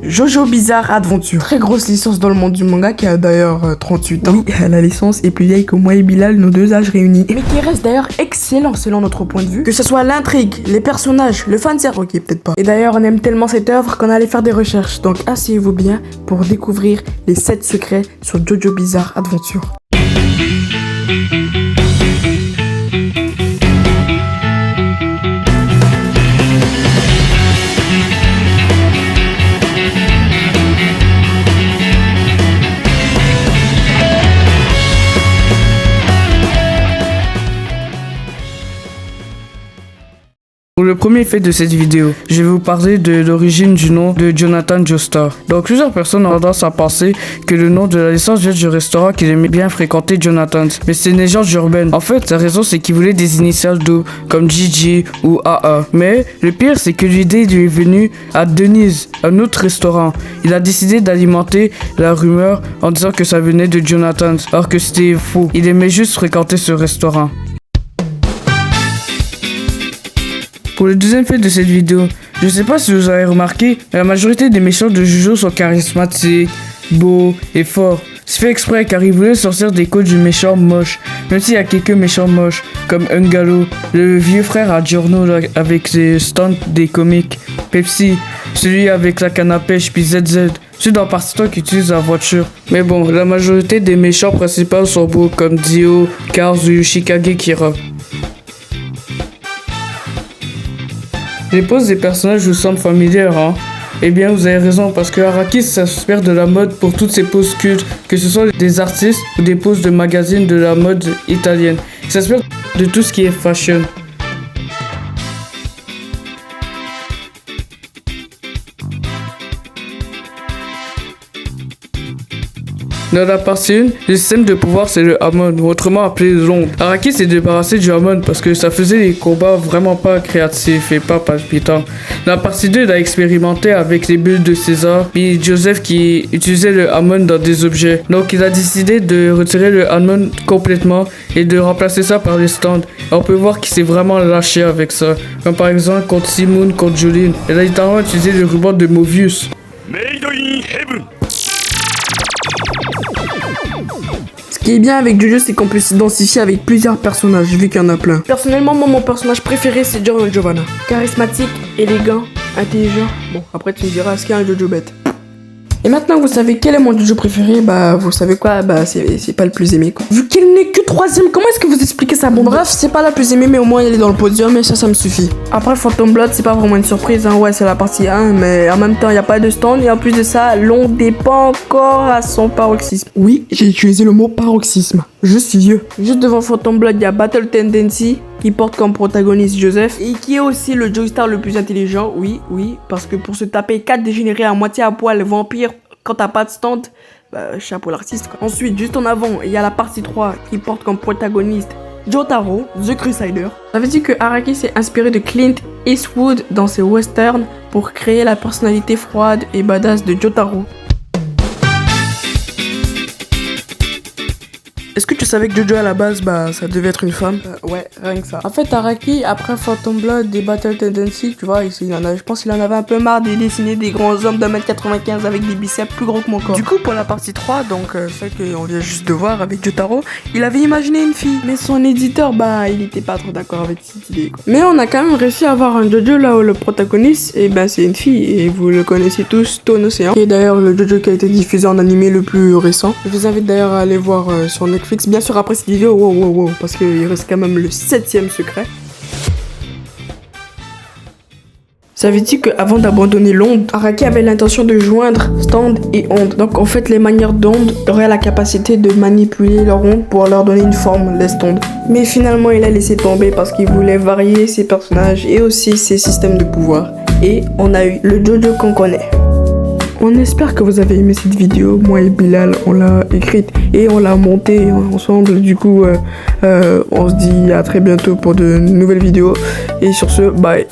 Jojo Bizarre Adventure. Très grosse licence dans le monde du manga qui a d'ailleurs 38 ans. Oui, la licence est plus vieille que moi et Bilal, nos deux âges réunis. Mais qui reste d'ailleurs excellent selon notre point de vue. Que ce soit l'intrigue, les personnages, le fanservice. Ok, peut-être pas. Et d'ailleurs, on aime tellement cette œuvre qu'on allait faire des recherches. Donc asseyez-vous bien pour découvrir les 7 secrets sur Jojo Bizarre Adventure. Pour le premier fait de cette vidéo, je vais vous parler de l'origine du nom de Jonathan Joestar. Donc plusieurs personnes ont tendance à penser que le nom de la licence vient du restaurant qu'il aimait bien fréquenter, Jonathan. Mais c'est une légende urbaine. En fait, la raison c'est qu'il voulait des initiales d'eau comme Gigi ou AA. Mais le pire c'est que l'idée lui est venue à Denise, un autre restaurant. Il a décidé d'alimenter la rumeur en disant que ça venait de Jonathan, alors que c'était faux. Il aimait juste fréquenter ce restaurant. Pour le deuxième fait de cette vidéo, je sais pas si vous avez remarqué, mais la majorité des méchants de Jojo sont charismatiques, beaux et forts. C'est fait exprès car ils voulaient sortir des codes du méchant moche, même s'il y a quelques méchants moches, comme Ungalo, le vieux frère à Giorno avec les stunts des comiques, Pepsi, celui avec la canne à pêche, puis ZZ, celui dans Partie 3 qui utilise la voiture. Mais bon, la majorité des méchants principaux sont beaux comme Dio, Cars ou Yoshikage Kira. Les poses des personnages vous semblent familières, hein? Eh bien, vous avez raison, parce que Araki s'inspire de la mode pour toutes ses poses cultes, que ce soit des artistes ou des poses de magazines de la mode italienne. Il s'inspire de tout ce qui est fashion. Dans la partie 1, le système de pouvoir c'est le Hamon, ou autrement appelé l'onde. Araki s'est débarrassé du Hamon parce que ça faisait des combats vraiment pas créatifs et pas palpitants. Dans la partie 2, il a expérimenté avec les bulles de César, puis Joseph qui utilisait le Hamon dans des objets. Donc il a décidé de retirer le Hamon complètement et de remplacer ça par les stands. Et on peut voir qu'il s'est vraiment lâché avec ça. Comme par exemple contre Simone, contre Jolene. Il a littéralement utilisé le ruban de Mobius. Made in Heaven. Ce qui est bien avec Jojo, c'est qu'on peut s'identifier avec plusieurs personnages, vu qu'il y en a plein. Personnellement, moi, mon personnage préféré, c'est Giorno Giovanna. Charismatique, élégant, intelligent. Bon, après, tu me diras, est-ce qu'il y a un Jojo bête? Et maintenant que vous savez quel est mon Jojo préféré, bah vous savez quoi, bah c'est pas le plus aimé quoi. Vu qu'il n'est que 3ème, comment est-ce que vous expliquez ça? Bon bref, c'est pas la plus aimée mais au moins elle est dans le podium et ça me suffit. Après Phantom Blood c'est pas vraiment une surprise, hein. Ouais c'est la partie 1 mais en même temps y a pas de stand et en plus de ça, l'onde n'est pas encore à son paroxysme. Oui, j'ai utilisé le mot paroxysme, je suis vieux. Juste devant Phantom Blood, il y a Battle Tendency qui porte comme protagoniste Joseph et qui est aussi le Joestar le plus intelligent, oui, parce que pour se taper 4 dégénérés à moitié à poil vampires quand t'as pas de stand, bah, chapeau l'artiste quoi. Ensuite, juste en avant, il y a la partie 3 qui porte comme protagoniste Jotaro, The Crusader. Ça veut dire que Araki s'est inspiré de Clint Eastwood dans ses westerns pour créer la personnalité froide et badass de Jotaro. Est-ce que tu savais que Jojo à la base, bah ça devait être une femme? Ouais, rien que ça. En fait, Araki, après Phantom Blood et Battle Tendency, tu vois, je pense qu'il en avait un peu marre de dessiner des grands hommes d'1m95 avec des biceps plus gros que mon corps. Du coup, pour la partie 3, donc celle qu'on vient juste de voir avec Jotaro, il avait imaginé une fille. Mais son éditeur, bah il était pas trop d'accord avec cette idée quoi. Mais on a quand même réussi à avoir un Jojo là où le protagoniste, et ben c'est une fille, et vous le connaissez tous, Stone Ocean. Qui est d'ailleurs le Jojo qui a été diffusé en animé le plus récent. Je vous invite d'ailleurs à aller voir sur Netflix. Bien sûr après cette vidéo, wow, parce qu'il reste quand même le 7ème secret. Ça veut dire qu'avant d'abandonner l'onde, Araki avait l'intention de joindre stand et onde. Donc en fait les manières d'onde auraient la capacité de manipuler leur onde pour leur donner une forme, les ondes. Mais finalement il a laissé tomber parce qu'il voulait varier ses personnages et aussi ses systèmes de pouvoir. Et on a eu le Jojo qu'on connaît. On espère que vous avez aimé cette vidéo. Moi et Bilal, on l'a écrite et on l'a montée ensemble. Du coup, on se dit à très bientôt pour de nouvelles vidéos. Et sur ce, bye.